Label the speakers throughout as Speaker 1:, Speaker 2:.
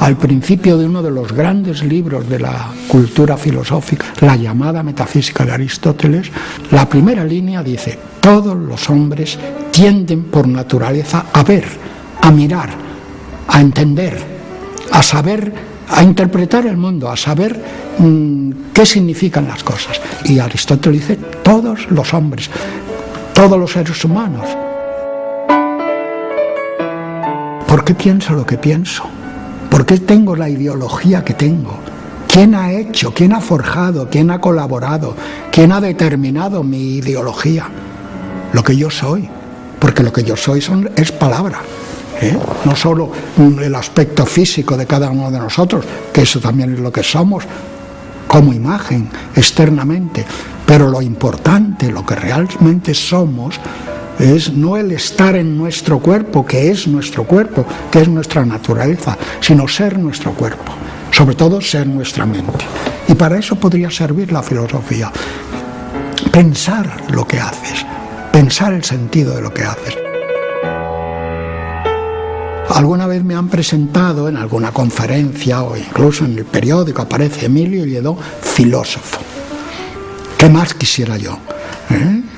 Speaker 1: al principio de uno de los grandes libros de la cultura filosófica, la llamada Metafísica de Aristóteles, la primera línea dice: todos los hombres tienden por naturaleza a ver, a mirar, a entender, a saber, a interpretar el mundo, a saber qué significan las cosas. Y Aristóteles dice: todos los hombres, todos los seres humanos. ¿Por qué pienso lo que pienso? ¿Por qué tengo la ideología que tengo? ¿Quién ha hecho, quién ha forjado, quién ha colaborado, quién ha determinado mi ideología? Lo que yo soy, porque lo que yo soy es palabra, no solo el aspecto físico de cada uno de nosotros, que eso también es lo que somos como imagen externamente, pero lo importante, lo que realmente somos, es no el estar en nuestro cuerpo, que es nuestro cuerpo, que es nuestra naturaleza, sino ser nuestro cuerpo, sobre todo ser nuestra mente. Y para eso podría servir la filosofía. Pensar lo que haces, pensar el sentido de lo que haces. Alguna vez me han presentado en alguna conferencia o incluso en el periódico, aparece Emilio Lledó, filósofo. ¿Qué más quisiera yo?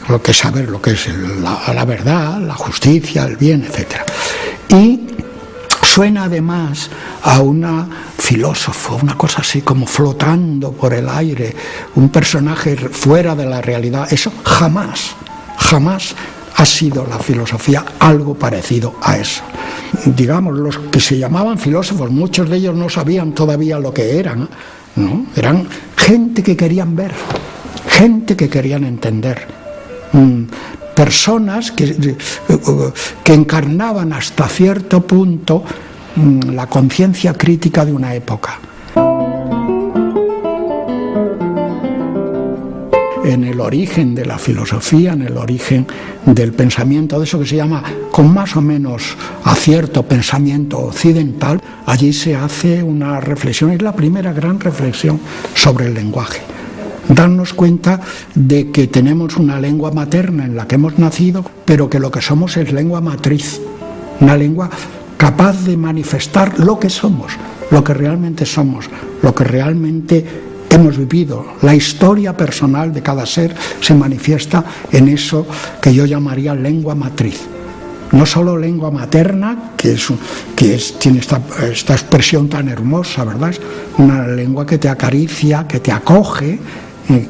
Speaker 1: Lo que saber lo que es la verdad, la justicia, el bien, etc. Y suena además a una filósofo, una cosa así como flotando por el aire, un personaje fuera de la realidad. Eso jamás ha sido la filosofía algo parecido a eso. Digamos, los que se llamaban filósofos, muchos de ellos no sabían todavía lo que eran, ¿no? Eran gente que querían ver, gente que querían entender, personas que encarnaban hasta cierto punto la conciencia crítica de una época. En el origen de la filosofía, en el origen del pensamiento, de eso que se llama, con más o menos acierto, pensamiento occidental, allí se hace una reflexión, es la primera gran reflexión sobre el lenguaje. Darnos cuenta de que tenemos una lengua materna en la que hemos nacido, pero que lo que somos es lengua matriz, una lengua capaz de manifestar lo que somos, lo que realmente somos, lo que realmente hemos vivido. La historia personal de cada ser se manifiesta en eso que yo llamaría lengua matriz. No solo lengua materna, tiene esta expresión tan hermosa, ¿verdad? Es una lengua que te acaricia, que te acoge,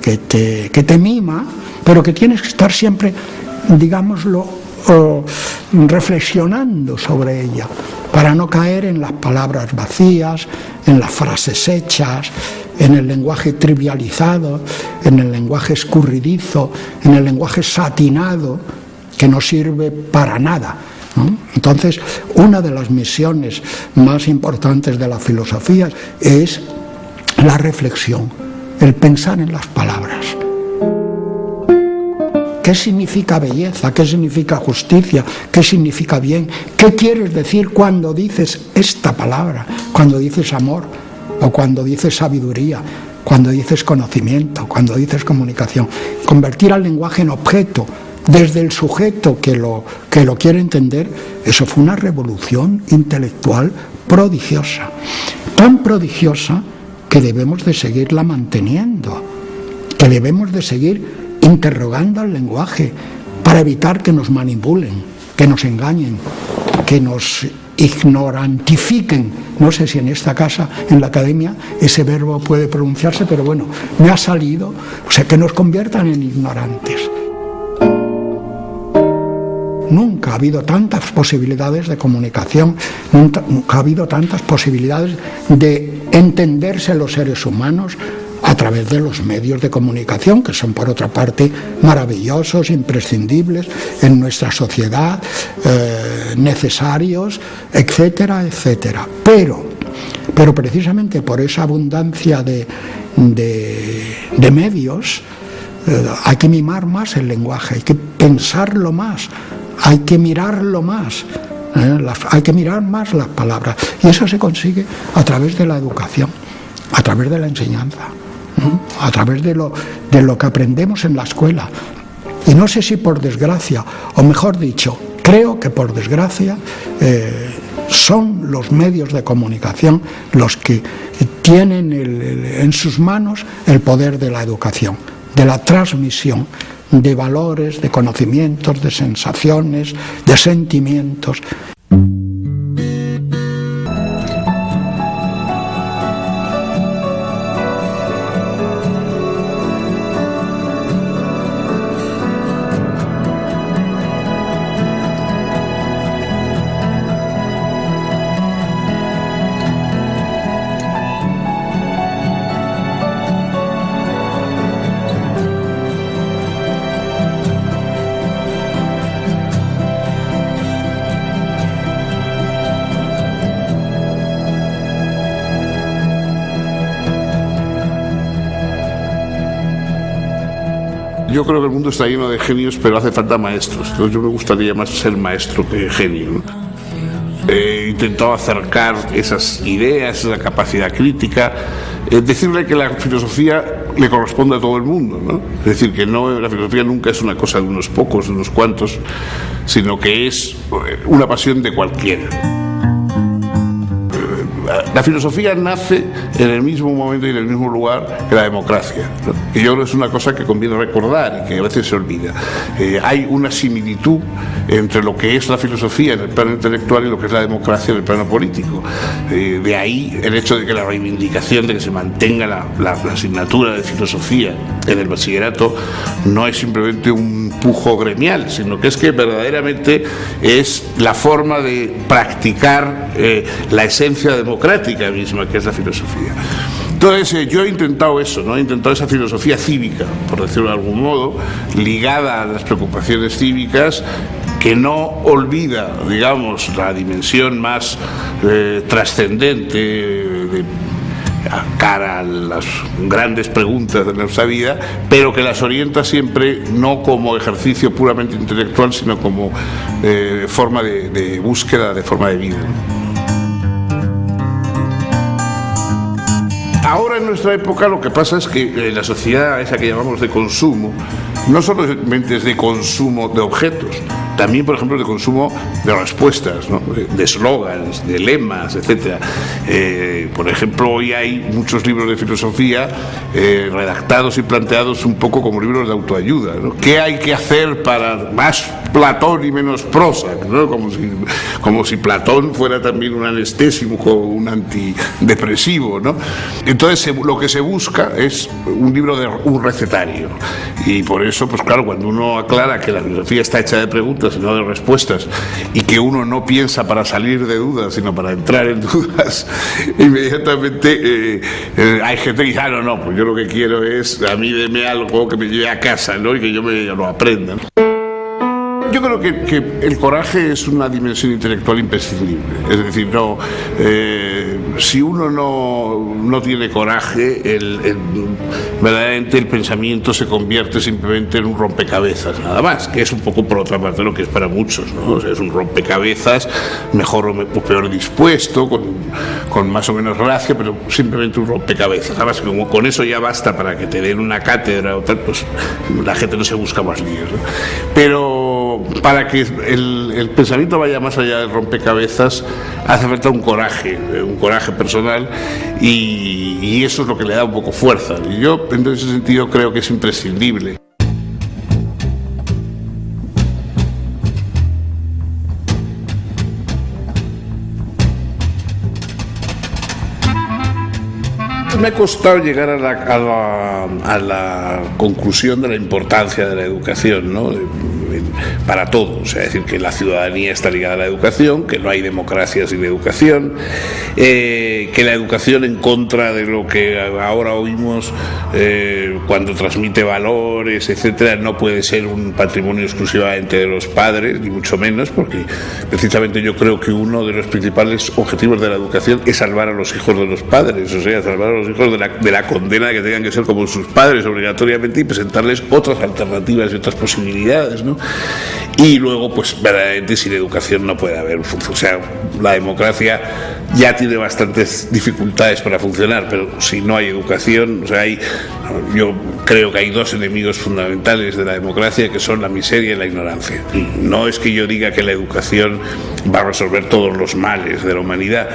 Speaker 1: que te mima, pero que tienes que estar siempre, digámoslo, reflexionando sobre ella, para no caer en las palabras vacías, en las frases hechas, en el lenguaje trivializado, en el lenguaje escurridizo, en el lenguaje satinado, que no sirve para nada, ¿no? Entonces, una de las misiones más importantes de la filosofía es la reflexión, el pensar en las palabras. ¿Qué significa belleza? ¿Qué significa justicia? ¿Qué significa bien? ¿Qué quieres decir cuando dices esta palabra? Cuando dices amor, o cuando dices sabiduría, cuando dices conocimiento, cuando dices comunicación. Convertir al lenguaje en objeto, desde el sujeto que lo quiere entender, eso fue una revolución intelectual prodigiosa. Tan prodigiosa que debemos de seguirla manteniendo, que debemos de seguir interrogando al lenguaje para evitar que nos manipulen, que nos engañen, que nos ignorantifiquen. No sé si en esta casa, en la academia, ese verbo puede pronunciarse, pero bueno, me ha salido. O sea, que nos conviertan en ignorantes. Nunca ha habido tantas posibilidades de comunicación, nunca ha habido tantas posibilidades de entenderse los seres humanos a través de los medios de comunicación, que son por otra parte maravillosos, imprescindibles en nuestra sociedad, necesarios, etcétera, etcétera. Pero precisamente por esa abundancia de medios, hay que mimar más el lenguaje, hay que pensarlo más, hay que mirarlo más, hay que mirar más las palabras. Y eso se consigue a través de la educación, a través de la enseñanza, a través de lo que aprendemos en la escuela. Y no sé si por desgracia, o mejor dicho, creo que por desgracia, son los medios de comunicación los que tienen en sus manos el poder de la educación, de la transmisión de valores, de conocimientos, de sensaciones, de sentimientos.
Speaker 2: Yo creo que el mundo está lleno de genios, pero hace falta maestros. Entonces yo me gustaría más ser maestro que genio, ¿no? He intentado acercar esas ideas, esa capacidad crítica, decirle que la filosofía le corresponde a todo el mundo, ¿no? Es decir, que no, la filosofía nunca es una cosa de unos pocos, de unos cuantos, sino que es una pasión de cualquiera. La filosofía nace en el mismo momento y en el mismo lugar que la democracia, ¿no? Y yo creo que es una cosa que conviene recordar y que a veces se olvida. Hay una similitud entre lo que es la filosofía en el plano intelectual y lo que es la democracia en el plano político. De ahí el hecho de que la reivindicación de que se mantenga la asignatura de filosofía en el bachillerato no es simplemente un pujo gremial, sino que es que verdaderamente es la forma de practicar la esencia democrática misma que es la filosofía. Entonces yo he intentado eso, ¿no? He intentado esa filosofía cívica, por decirlo de algún modo, ligada a las preocupaciones cívicas, que no olvida, digamos, la dimensión más trascendente de cara a las grandes preguntas de nuestra vida, pero que las orienta siempre no como ejercicio puramente intelectual, sino como forma de búsqueda, de forma de vida. Ahora en nuestra época lo que pasa es que la sociedad esa que llamamos de consumo no solamente es de consumo de objetos, también, por ejemplo, de consumo de respuestas, ¿no? De eslogans, de lemas, etc. Por ejemplo, hoy hay muchos libros de filosofía redactados y planteados un poco como libros de autoayuda, ¿no? ¿Qué hay que hacer para más Platón y menos Prozac, ¿no? Como si Platón fuera también un anestésico, un antidepresivo, ¿no? Entonces lo que se busca es un libro de un recetario, y por eso, pues claro, cuando uno aclara que la filosofía está hecha de preguntas y no de respuestas, y que uno no piensa para salir de dudas sino para entrar en dudas, inmediatamente hay gente que dice, no, pues yo lo que quiero es, a mí deme algo que me lleve a casa, ¿no? Y que yo lo aprenda, ¿no? Yo creo que el coraje es una dimensión intelectual imprescindible. Es decir, si uno no tiene coraje, verdaderamente el pensamiento se convierte simplemente en un rompecabezas, nada más, que es un poco por otra parte lo que es para muchos, ¿no? O sea, es un rompecabezas mejor o peor dispuesto, con más o menos gracia, pero simplemente un rompecabezas. Además, como con eso ya basta para que te den una cátedra o tal, pues la gente no se busca más líos, ¿no? Pero para que el pensamiento vaya más allá del rompecabezas hace falta un coraje personal, y eso es lo que le da un poco fuerza, y yo en ese sentido creo que es imprescindible. Me ha costado llegar a la conclusión de la importancia de la educación, ¿no? Para todo, o sea, decir que la ciudadanía está ligada a la educación, que no hay democracia sin educación, que la educación, en contra de lo que ahora oímos cuando transmite valores, etcétera, no puede ser un patrimonio exclusivamente de los padres, ni mucho menos, porque precisamente yo creo que uno de los principales objetivos de la educación es salvar a los hijos de los padres, o sea, salvar a los hijos de la condena de que tengan que ser como sus padres obligatoriamente, y presentarles otras alternativas y otras posibilidades, ¿no? Y luego, pues verdaderamente sin educación no puede haber, o sea, la democracia ya tiene bastantes dificultades para funcionar, pero si no hay educación, o sea, yo creo que hay dos enemigos fundamentales de la democracia, que son la miseria y la ignorancia. No es que yo diga que la educación va a resolver todos los males de la humanidad,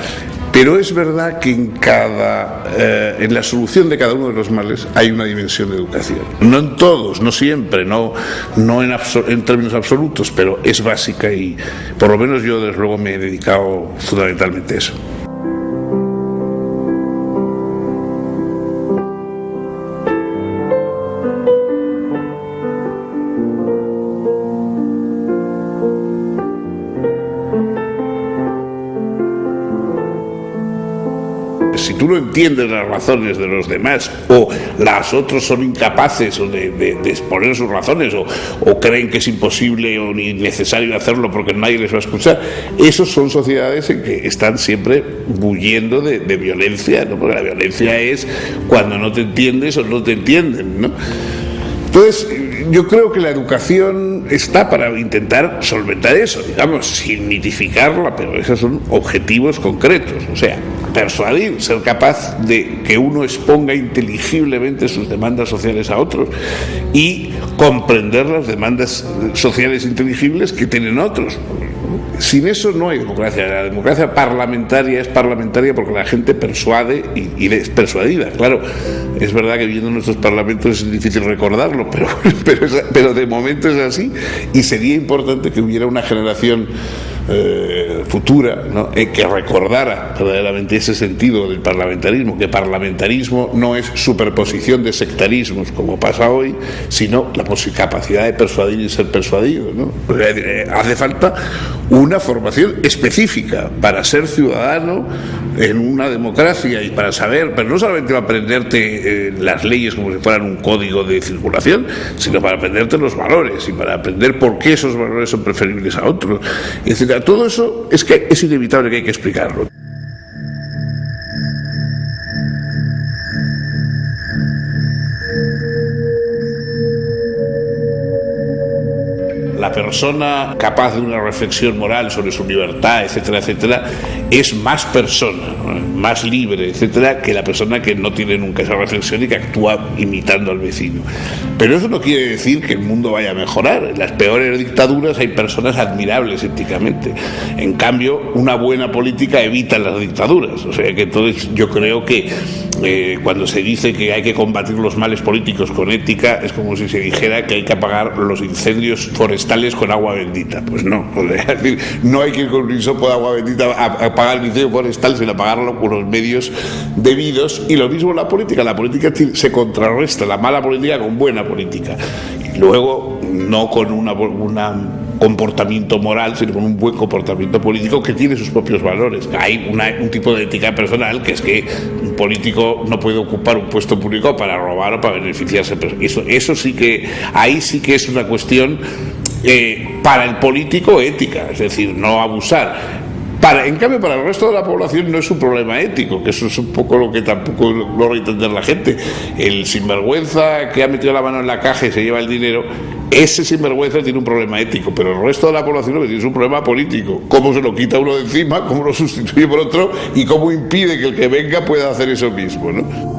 Speaker 2: pero es verdad que en la solución de cada uno de los males hay una dimensión de educación. No en todos, no siempre, no en términos absolutos, pero es básica y por lo menos yo desde luego me he dedicado fundamentalmente a eso. Si tú no entiendes las razones de los demás o las otros son incapaces de exponer sus razones o creen que es imposible o ni necesario hacerlo porque nadie les va a escuchar, esos son sociedades en que están siempre bulliendo de violencia, ¿no? Porque la violencia es cuando no te entiendes o no te entienden, ¿no? Entonces, yo creo que la educación está para intentar solventar eso, digamos, sin mitificarla, pero esos son objetivos concretos, o sea, persuadir, ser capaz de que uno exponga inteligiblemente sus demandas sociales a otros y comprender las demandas sociales inteligibles que tienen otros. Sin eso no hay democracia. La democracia parlamentaria es parlamentaria porque la gente persuade y es persuadida. Claro, es verdad que viendo nuestros parlamentos es difícil recordarlo, pero de momento es así y sería importante que hubiera una generación futura, ¿no? Que recordara verdaderamente ese sentido del parlamentarismo, que parlamentarismo no es superposición de sectarismos como pasa hoy, sino la capacidad de persuadir y ser persuadido, ¿no? Hace falta una formación específica para ser ciudadano en una democracia y para saber, pero no solamente para aprenderte las leyes como si fueran un código de circulación, sino para aprenderte los valores y para aprender por qué esos valores son preferibles a otros, etc. Todo eso es que es inevitable que hay que explicarlo. La persona capaz de una reflexión moral sobre su libertad, etcétera, etcétera, es más persona, más libre, etcétera, que la persona que no tiene nunca esa reflexión y que actúa imitando al vecino. Pero eso no quiere decir que el mundo vaya a mejorar. En las peores dictaduras hay personas admirables éticamente. En cambio, una buena política evita las dictaduras. O sea que entonces yo creo que cuando se dice que hay que combatir los males políticos con ética, es como si se dijera que hay que apagar los incendios forestales con agua bendita. Pues no, es decir, no hay que ir con un hisopo de agua bendita a apagar el incendio forestal, sino apagarlo con los medios debidos. Y lo mismo la política se contrarresta la mala política con buena política. Y luego, no con un comportamiento moral, sino con un buen comportamiento político que tiene sus propios valores. Hay un tipo de ética personal que es que un político no puede ocupar un puesto público para robar o para beneficiarse. Eso sí que, ahí sí que es una cuestión para el político ética, es decir, no abusar. En cambio, para el resto de la población no es un problema ético, que eso es un poco lo que tampoco logra entender la gente. El sinvergüenza que ha metido la mano en la caja y se lleva el dinero, ese sinvergüenza tiene un problema ético, pero el resto de la población lo que tiene es un problema político. ¿Cómo se lo quita uno de encima? ¿Cómo lo sustituye por otro? ¿Y cómo impide que el que venga pueda hacer eso mismo, ¿no?